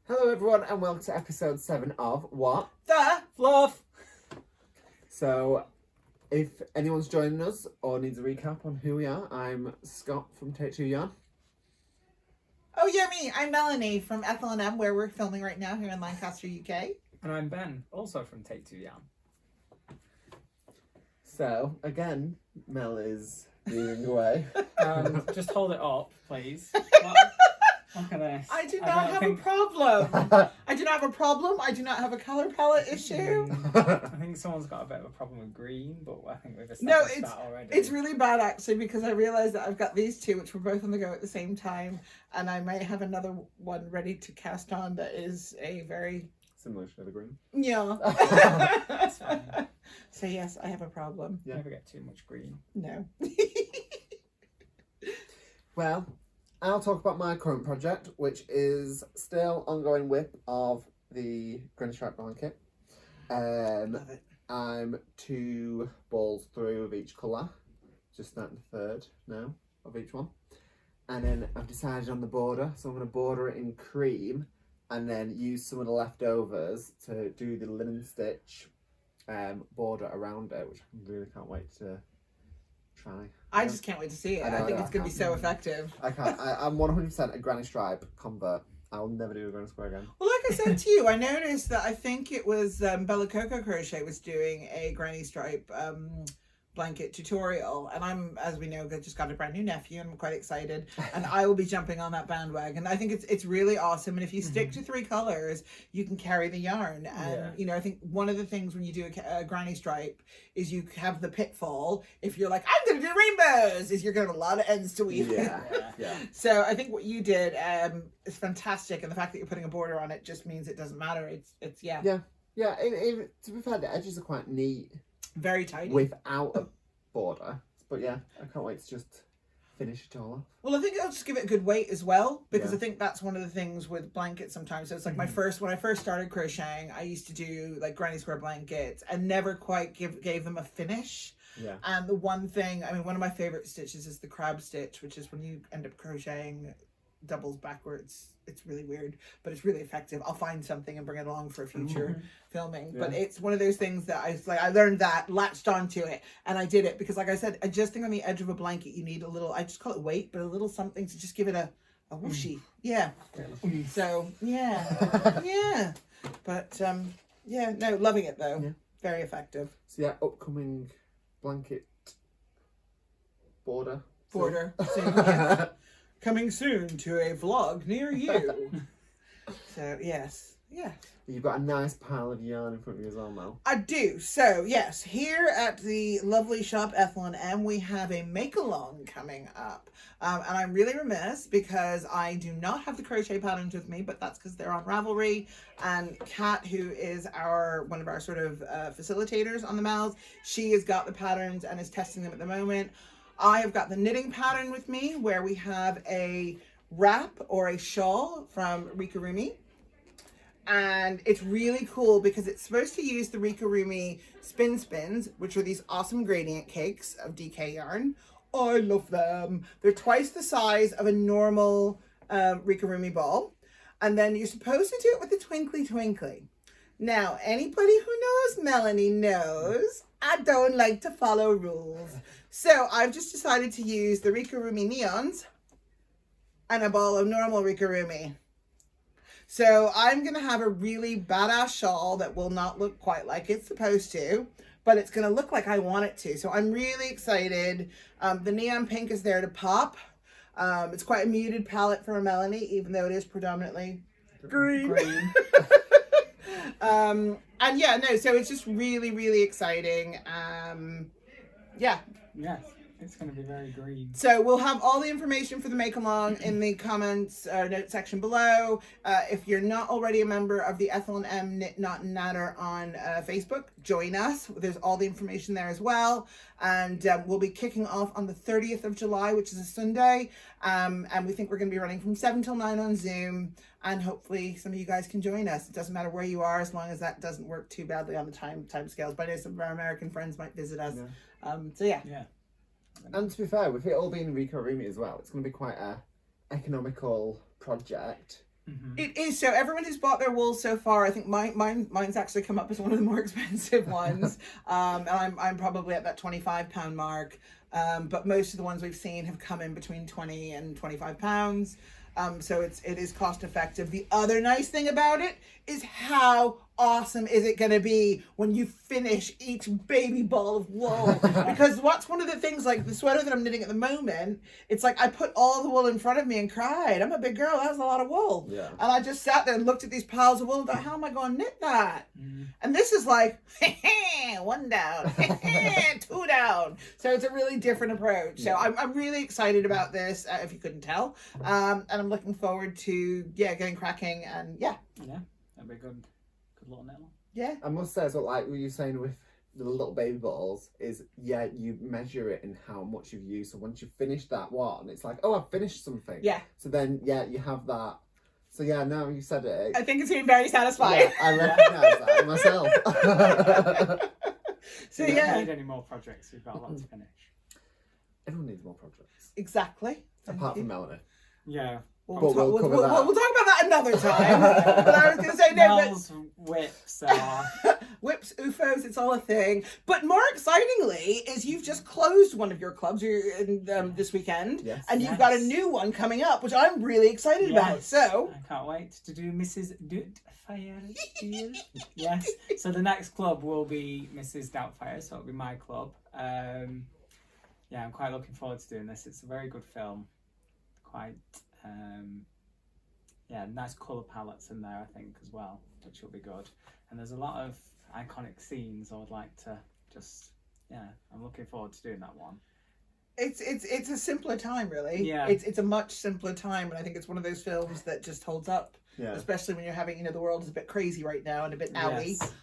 Hello everyone and welcome to episode 7 of What? The Fluff! So, if anyone's joining us or needs a recap on who we are, I'm Scott from Take Two Yarn. Oh yeah, me. I'm Melanie from Ethel and M, where we're filming right now here in Lancaster, UK. And I'm Ben, also from Take Two Yarn. So, again, Mel is moving away. Just hold it up, please. Look at this. I do not have a problem. I do not have a problem. I do not have a colour palette issue. I think someone's got a bit of a problem with green, but I think we've No, established that already. it's really bad actually, because I realised that I've got these two, which were both on the go at the same time, and I might have another one ready to cast on that is a very Similar shade of green. yeah. That's fine. So yes, I have a problem. Yeah. Never get too much green. No. Well, I'll talk about my current project, which is still ongoing whip of the Granny Stripe blanket. Love it. I'm 2 balls through of each colour, just starting the third now of each one. And then I've decided on the border, so I'm going to border it in cream and then use some of the leftovers to do the linen stitch border around it, which I really can't wait to try. I just can't wait to see it. I think it's going to be so effective. I can't. I'm 100% a Granny Stripe convert. I'll never do a Granny Square again. Well, like I said to you, I noticed that I think it was Bella Coco Crochet was doing a Granny Stripe blanket tutorial, and I'm, as we know, just got a brand new nephew and I'm quite excited, and I will be jumping on that bandwagon. I think it's really awesome, and if you stick to 3 colors you can carry the yarn, and you know, I think one of the things when you do a Granny Stripe is you have the pitfall, if you're like, I'm gonna do rainbows, is you're gonna have a lot of ends to weave. Yeah. So I think what you did is fantastic, and the fact that you're putting a border on it just means it doesn't matter. It's Yeah. To be fair, the edges are quite neat. Very tidy. Without a border. But yeah, I can't wait to just finish it all off. Well, I think I'll just give it a good weight as well, because Yeah. I think that's one of the things with blankets sometimes. So it's like when I first started crocheting, I used to do like granny square blankets and never quite gave them a finish. Yeah. And the one thing, I mean, one of my favorite stitches is the crab stitch, which is when you end up crocheting doubles backwards. It's really weird, but it's really effective. I'll find something and bring it along for a future filming. Yeah. But it's one of those things that I learned that, latched onto it, and I did it because, like I said, I just think on the edge of a blanket you need a little, I just call it weight, but a little something to just give it a whooshy. Yeah. So yeah. Yeah. But yeah, no, loving it though. Yeah. Very effective. So yeah, upcoming blanket border. Border. Soon, yes. Coming soon to a vlog near you. So yes. Yeah. You've got a nice pile of yarn in front of you as well, Mel. I do. So yes, here at the lovely shop Ethel and M, we have a make-along coming up. And I'm really remiss because I do not have the crochet patterns with me, but that's because they're on Ravelry. And Kat, who is one of our sort of facilitators on the MALs, she has got the patterns and is testing them at the moment. I have got the knitting pattern with me, where we have a wrap or a shawl from Rikarumi. And it's really cool because it's supposed to use the Rikarumi spins, which are these awesome gradient cakes of DK yarn. I love them. They're twice the size of a normal Rikarumi ball. And then you're supposed to do it with the twinkly twinkly. Now, anybody who knows Melanie knows I don't like to follow rules. So I've just decided to use the Rikarumi neons and a ball of normal Rikarumi. So I'm going to have a really badass shawl that will not look quite like it's supposed to, but it's going to look like I want it to. So I'm really excited. The neon pink is there to pop. It's quite a muted palette for a Melanie, even though it is predominantly green. And yeah, no, so it's just really, really exciting. Yeah. Yes, it's going to be very green. So we'll have all the information for the make-along in the comments note section below. If you're not already a member of the Ethel and M Knit, Knot and Natter on Facebook, join us. There's all the information there as well. And we'll be kicking off on the 30th of July, which is a Sunday. And we think we're going to be running from 7 till 9 on Zoom. And hopefully some of you guys can join us. It doesn't matter where you are, as long as that doesn't work too badly on the time scales. But I know some of our American friends might visit us. Yeah. So yeah. And to be fair, with it all being Rikarumi as well, it's going to be quite a economical project It is. So everyone who's bought their wool so far, I think mine's actually come up as one of the more expensive ones. And I'm probably at that £25 mark. But most of the ones we've seen have come in between 20 and £25. So it is cost effective. The other nice thing about it is how awesome is it going to be when you finish each baby ball of wool? Because what's one of the things, like the sweater that I'm knitting at the moment, it's like I put all the wool in front of me and cried. I'm a big girl, that was a lot of wool. Yeah. And I just sat there and looked at these piles of wool and thought, how am I going to knit that? And this is like, one down, two down. So it's a really different approach. So I'm really excited about this, if you couldn't tell. And I'm looking forward to, getting cracking and Yeah, that'd be a good little knit one. Yeah. I must say as well, like what you're saying with the little baby balls is, you measure it in how much you've used. So once you've finished that one, it's like, oh, I've finished something. Yeah. So then, you have that. So now you said it. I think it's been very satisfying. Yeah, I recognise that myself. So You don't need any more projects. We've got a lot to finish. Everyone needs more projects. Exactly. Apart from Melanie. Yeah. But we'll cover that. We'll talk about that another time. But I was going to say, Mel's whips are... whips, UFOs, it's all a thing. But more excitingly is you've just closed one of your clubs this weekend. Yes. And you've got a new one coming up, which I'm really excited about. So I can't wait to do Mrs. Doubtfire. Yes. So the next club will be Mrs. Doubtfire, so it'll be my club. I'm quite looking forward to doing this. It's a very good film. Quite... nice colour palettes in there, I think, as well, which will be good. And there's a lot of iconic scenes I would like to I'm looking forward to doing that one. it's a simpler time, really. Yeah. It's a much simpler time, and I think it's one of those films that just holds up. Yeah. Especially when you're having, the world is a bit crazy right now and a bit owie. Yes.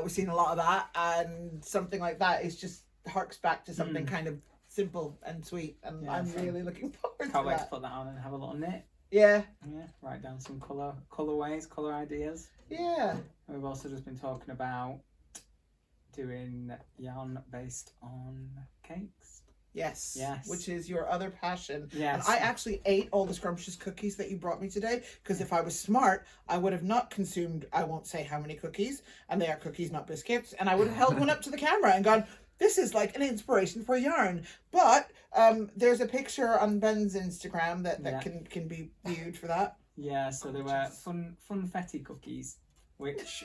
We're seeing a lot of that, and something like that is just harks back to something kind of simple and sweet, and I'm really looking forward to that. Can't wait to put that on and have a little knit. Yeah. Write down some colourways, colour ideas. Yeah. We've also just been talking about doing yarn based on cakes. Yes. Yes. Which is your other passion. Yes. And I actually ate all the scrumptious cookies that you brought me today, because if I was smart, I would have not consumed, I won't say how many cookies, and they are cookies, not biscuits, and I would have held one up to the camera and gone, this is like an inspiration for yarn. But there's a picture on Ben's Instagram that can be viewed for that. Yeah, so they were funfetti cookies, which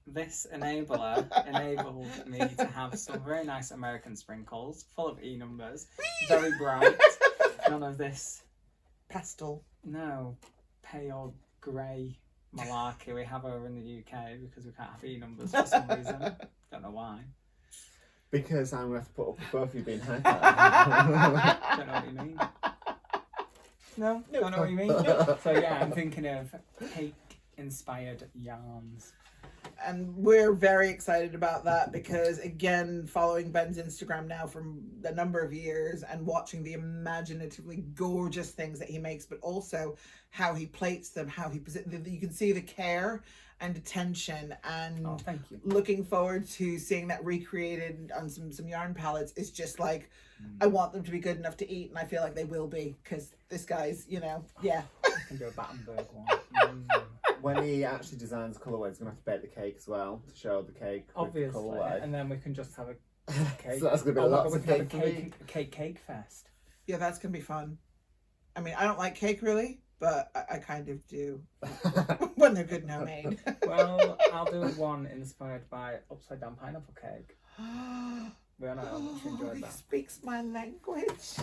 this enabler enabled me to have some very nice American sprinkles, full of E numbers, very bright. None of this pastel. No, pale grey malarkey we have over in the UK because we can't have E numbers for some reason. Don't know why. Because I'm going to have to put up with both of you being haircut. Don't know what you mean. No, Don't know what you mean. So I'm thinking of cake-inspired yarns. And we're very excited about that because, again, following Ben's Instagram now from a number of years and watching the imaginatively gorgeous things that he makes, but also how he plates them, how he you can see the care and attention, and thank you. Looking forward to seeing that recreated on some yarn palettes is just like, I want them to be good enough to eat, and I feel like they will be, because this guy's, I can do a Battenberg one. When he actually designs colourway, he's going to have to bake the cake as well to show the cake. Obviously, with the colourway. and then we can just have a cake. So that's going to be lots of cake. Cake fest. Yeah, that's going to be fun. I mean, I don't like cake really, but I kind of do when they're good and homemade. Well, I'll do one inspired by upside down pineapple cake. We all know how much you enjoyed He that. speaks my language.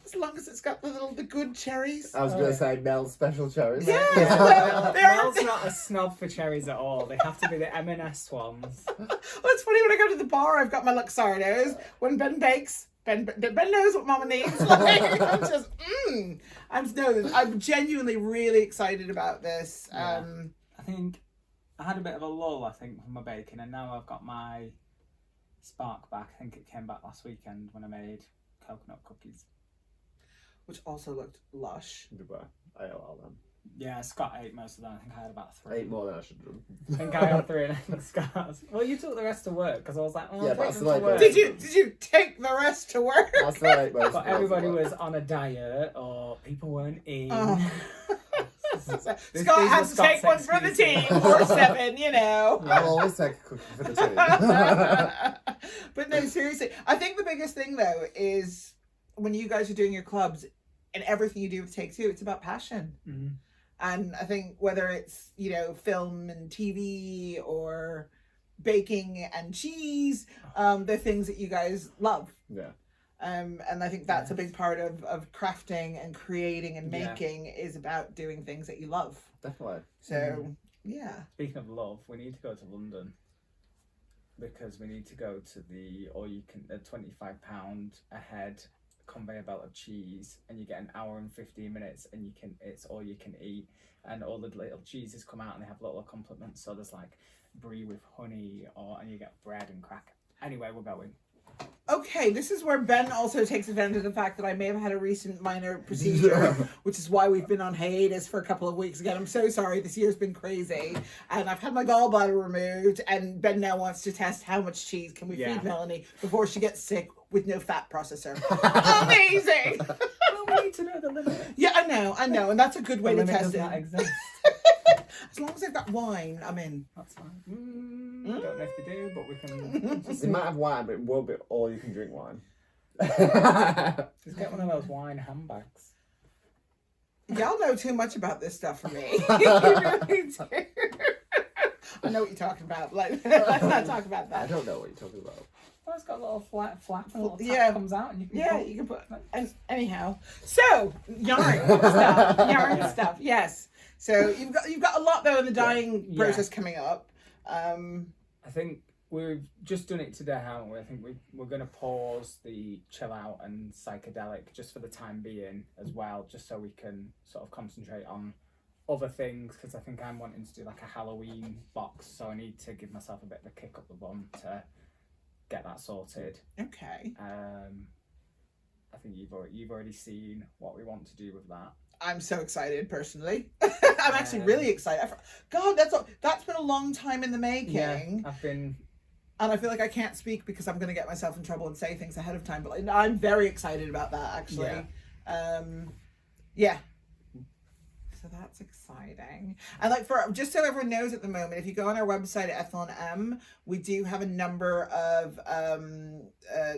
As long as it's got the good cherries. I was going to say Mel's special cherries. Yeah. Mel's not a snob for cherries at all. They have to be the M&S ones. Well, it's funny when I go to the bar, I've got my Luxardos. When Ben bakes, Ben knows what Mama needs. Like, I'm just, I'm genuinely really excited about this. Yeah. I think I had a bit of a lull, from my baking, and now I've got my spark back. I think it came back last weekend when I made coconut cookies. Which also looked lush. I ate all of them. Yeah, Scott ate most of them. I think I had about 3. I ate more than I should have done. I think I had 3 and I think Scott's. Well, you took the rest to work because I was like, Yeah, I'll take that's them the to way work. it Did you take the rest to work? That's right. But everybody was on a diet or people weren't in. Oh. Scott has to take one for the team, or 7, you know. I'll always take a cookie for the team. But no, seriously, I think the biggest thing though is when you guys are doing your clubs and everything you do with Take Two, it's about passion. Mm-hmm. And I think whether it's, you know, film and TV or baking and cheese, they're things that you guys love. Yeah. And I think that's a big part of crafting and creating and making is about doing things that you love. Definitely. So, yeah. Speaking of love, we need to go to London because we need to go to the £25 a head conveyor belt of cheese, and you get an hour and 15 minutes, and it's all you can eat, and all the little cheeses come out and they have little accompaniments. So there's like brie with honey, and you get bread and cracker. Anyway, we're going. Okay, this is where Ben also takes advantage of the fact that I may have had a recent minor procedure, which is why we've been on hiatus for a couple of weeks. Again, I'm so sorry. This year's been crazy. And I've had my gallbladder removed, and Ben now wants to test how much cheese can we feed Melanie before she gets sick with no fat processor. Amazing! Well, we need to know the limit. Yeah, I know. And that's a good way to test it. Does not exist. As long as they've got wine, I'm in. That's fine. I don't know if they do, but we can They might have wine, but it will be all you can drink wine. just get one of those wine handbags. Y'all know too much about this stuff for me. You really do. I know what you're talking about. Let's not talk about I that. don't know what you're talking about. Well, it's got a little flap and a little tap comes out, and you can you can put. And anyhow, so yarn stuff. Yes. So you've got a lot though in the dyeing process coming up. I think we've just done it today, haven't we? I think we're going to pause the chill out and psychedelic just for the time being as well, just so we can sort of concentrate on other things, because I think I'm wanting to do like a Halloween box, so I need to give myself a bit of a kick up the bum to get that sorted. Okay. I think you've already seen what we want to do with that. I'm so excited personally. I'm actually really excited. God, that's been a long time in the making. Yeah, and I feel like I can't speak because I'm going to get myself in trouble and say things ahead of time. But I'm very excited about that actually. Yeah. So that's exciting. And like just so everyone knows at the moment, if you go on our website at Ethel and M, we do have a number of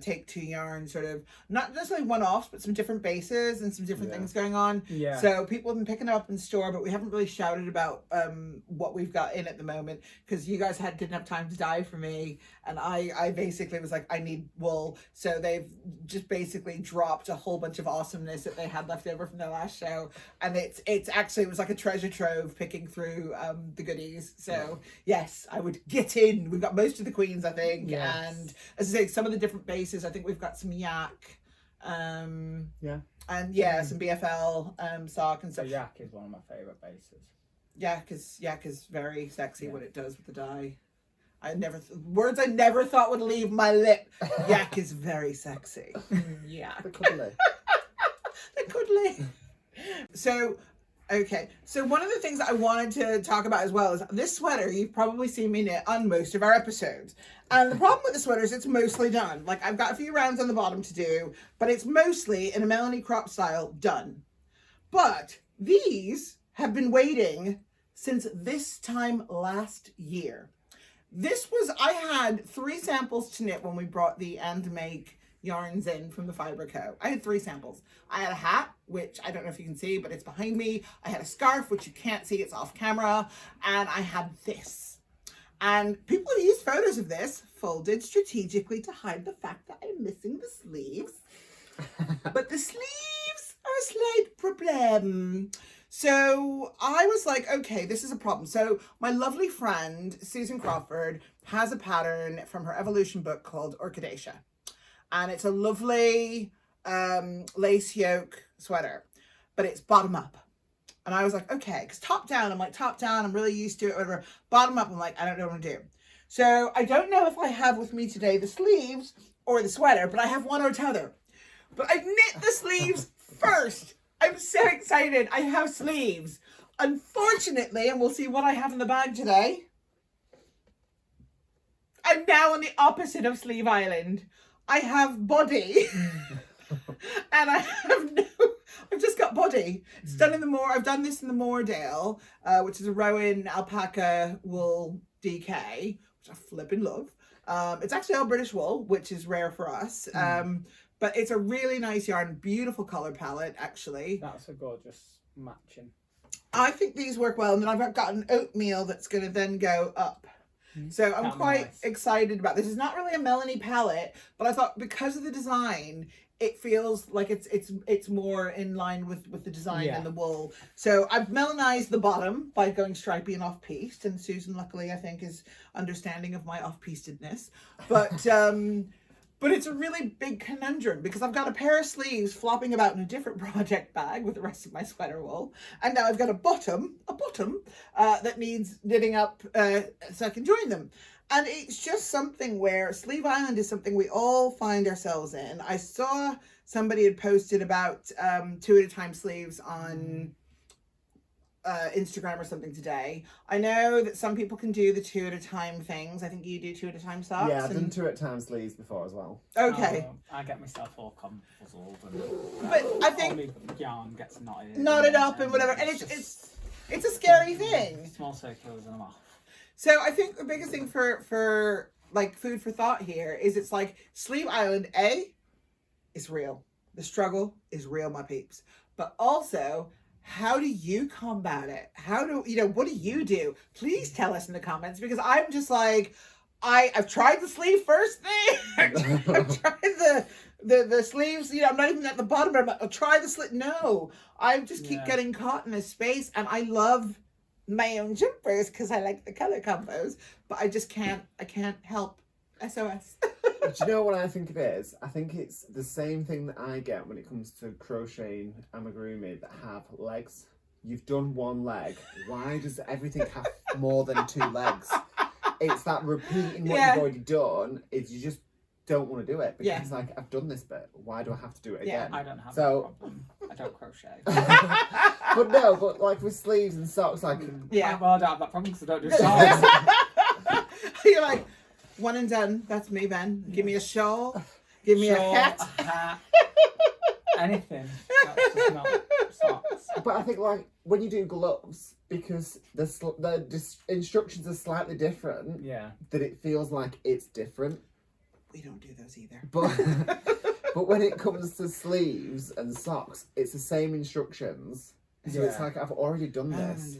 Take Two yarn, sort of not necessarily one-offs, but some different bases and some different things going on. Yeah. So people have been picking it up in store, but we haven't really shouted about what we've got in at the moment because you guys didn't have time to dye for me, and I basically was like, I need wool. So they've just basically dropped a whole bunch of awesomeness that they had left over from their last show, and it's actually, it was like a treasure trove picking through the goodies. So yes, I would get in. We've got most of the queens, I think, and as I say, some of the different bases. I think we've got some yak, and some BFL sock and stuff. So yak is one of my favourite bases. Yak is very sexy what it does with the dye. Words I never thought would leave my lip. Yak is very sexy. Yak. The cuddly. The cuddly. So one of the things that I wanted to talk about as well is this sweater. You've probably seen me knit on most of our episodes. And the problem with the sweater is it's mostly done. Like, I've got a few rounds on the bottom to do, but it's mostly in a Melanie crop style done. But these have been waiting since this time last year. I had 3 samples to knit when we brought the And Make yarns in from the Fibre Co. I had 3 samples. I had a hat, which I don't know if you can see, but it's behind me. I had a scarf, which you can't see, it's off camera. And I had this. And people have used photos of this folded strategically to hide the fact that I'm missing the sleeves. But the sleeves are a slight problem. So I was like, okay, this is a problem. So my lovely friend, Susan Crawford, has a pattern from her Evolution book called Orchidaceae. And it's a lovely lace yoke sweater, but it's bottom up. And I was like, okay, because top down, I'm really used to it, whatever. Bottom up, I'm like, I don't know what I'm gonna do. So I don't know if I have with me today the sleeves or the sweater, but I have one or t'other. But I knit the sleeves first. I'm so excited. I have sleeves. Unfortunately, and we'll see what I have in the bag today, I'm now on the opposite of Sleeve Island. I have body. And I have I've just got body. It's done in the Moor. I've done this in the Moordale, which is a Rowan alpaca wool DK, which I flipping love. It's actually all British wool, which is rare for us. But it's a really nice yarn, beautiful color palette, actually. That's a gorgeous matching. I think these work well, and then I've got an oatmeal that's going to then go up. So I'm That'd be quite nice. excited about this. It's not really a Melanie palette, but I thought because of the design, it feels like it's more in line with the design and the wool. So I've melanized the bottom by going stripy and off-pieced, and Susan, luckily, I think, is understanding of my off-piecedness. But it's a really big conundrum because I've got a pair of sleeves flopping about in a different project bag with the rest of my sweater wool. And now I've got a bottom that needs knitting up so I can join them. And it's just something where Sleeve Island is something we all find ourselves in. I saw somebody had posted about 2 at a time sleeves on Instagram or something today. I know that some people can do the 2 at a time things. I think you do 2 at a time socks. Yeah, I've done 2 at a time sleeves before as well. Okay. I get myself all confuzzled, But I think all my yarn gets knotted up and whatever, and it's a scary thing. Small circulars and I'm off. So I think the biggest thing for like food for thought here is it's like Sleeve Island is real. The struggle is real, my peeps. But also, how do you combat it? What do you do? Please tell us in the comments, because I'm just like, I've tried the sleeve first thing. I've tried the sleeves, I'm not even at the bottom, but I'll try the slit. No, I just keep getting caught in this space, and I love my own jumpers because I like the color combos, but I can't help. SOS. Do you know what I think it is? I think it's the same thing that I get when it comes to crocheting amigurumi that have legs. You've done one leg. Why does everything have more than 2 legs? It's that repeating what you've already done. Is you just don't want to do it because it's like, I've done this bit. Why do I have to do it again? I don't have that problem. I don't crochet. but like with sleeves and socks, like Well, I don't have that problem because I don't do socks. You're like, one and done. That's me, Ben. Give me a shawl. Give me a hat. Anything. That's just not socks. But I think like when you do gloves, because the instructions are slightly different, that it feels like it's different. We don't do those either. But when it comes to sleeves and socks, it's the same instructions. So it's like, I've already done this.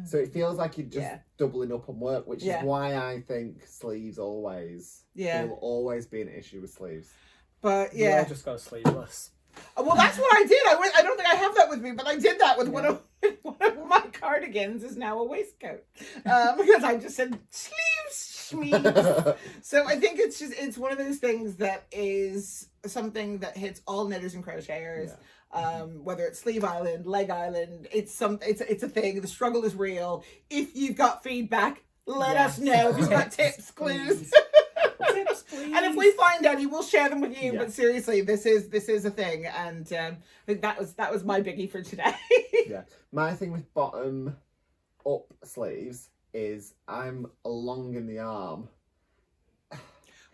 So it feels like you're just doubling up on work, which is why I think sleeves always will always be an issue with sleeves. But You all just go sleeveless. Well, that's what I did. I don't think I have that with me, but I did that with one of my cardigans is now a waistcoat. Because I just said sleeves, schmeeves. So I think it's one of those things that is something that hits all knitters and crocheters. Whether it's Sleeve Island, Leg Island, it's a thing. The struggle is real. If you've got feedback, let us know. If you've got tips, clues. Tips, please. And if we find any, we'll share them with you. But seriously, this is a thing, and I think that was my biggie for today. My thing with bottom up sleeves is I'm long in the arm.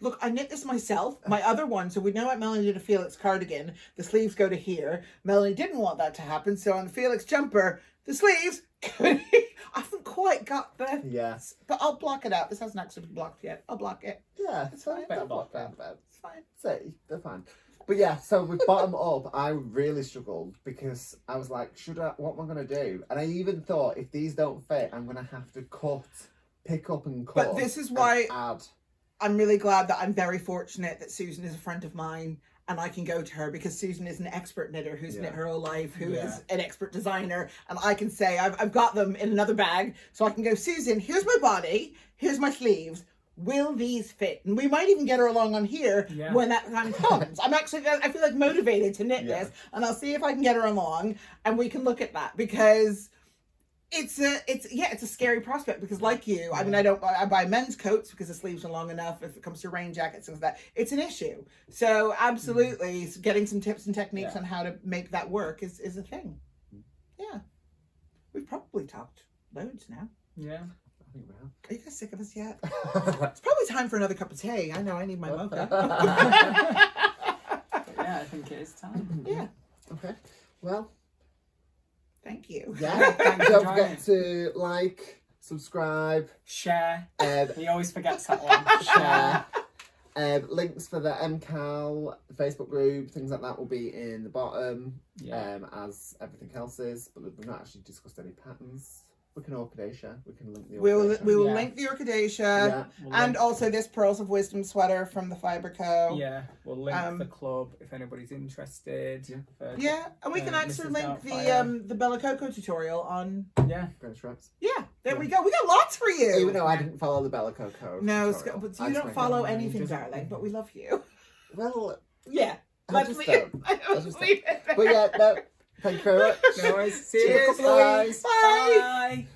Look, I knit this myself. My other one, so we know what Melanie did a Felix cardigan. The sleeves go to here. Melanie didn't want that to happen, so on the Felix jumper, the sleeves go to here. I haven't quite got the... Yes. But I'll block it out. This hasn't actually been blocked yet. I'll block it. Yeah, it's fine. I'll block that. It's fine. See, they're fine. But yeah, so with bottom up, I really struggled because I was like, what am I going to do? And I even thought, if these don't fit, I'm going to have to pick up and cut. But this is why add. I'm really glad that I'm very fortunate that Susan is a friend of mine and I can go to her, because Susan is an expert knitter who's knit her whole life, who is an expert designer, and I can say I've got them in another bag, so I can go, Susan, here's my body, here's my sleeves, will these fit? And we might even get her along on here when that time comes. I feel like motivated to knit this, and I'll see if I can get her along and we can look at that, because it's a scary prospect, because like you, I mean, I buy men's coats because the sleeves are long enough. If it comes to rain jackets, things like that, it's an issue. So absolutely, getting some tips and techniques on how to make that work is a thing. Yeah, we've probably talked loads now. Yeah, I think we have. Are you guys sick of us yet? It's probably time for another cup of tea. I know I need my mocha. I think it is time. Yeah. Okay. Well, Thank you. yeah. Thanks for Don't joining. forget to like, subscribe, Share. um, He always forgets that one. share. Links for the MCAL Facebook group, things like that will be in the bottom, Yeah. as everything else is. But we've not actually discussed any patterns. We can Orchidacia. We can link the We will Orchidacia. Yeah. link the Orchidacia. Yeah. We'll And link- also this Pearls of Wisdom sweater from the Fibre Co. Yeah, we'll link Um, the club if anybody's interested. Yeah. Yeah, and we can actually Mrs. link Doubtfire. the Bella Coco tutorial on. Yeah. Crochet Wraps. Yeah, there we go. We got lots for you. Even though I didn't follow the Bella Coco. No, tutorial. but I you just don't make follow it. anything, Doesn't- darling. But we love you. Well, Yeah, I let's just leave. don't. I Let's just leave it there. but yeah, no. Thank you very much. No worries. See See you you in a in a couple couple of of weeks. Bye. Bye.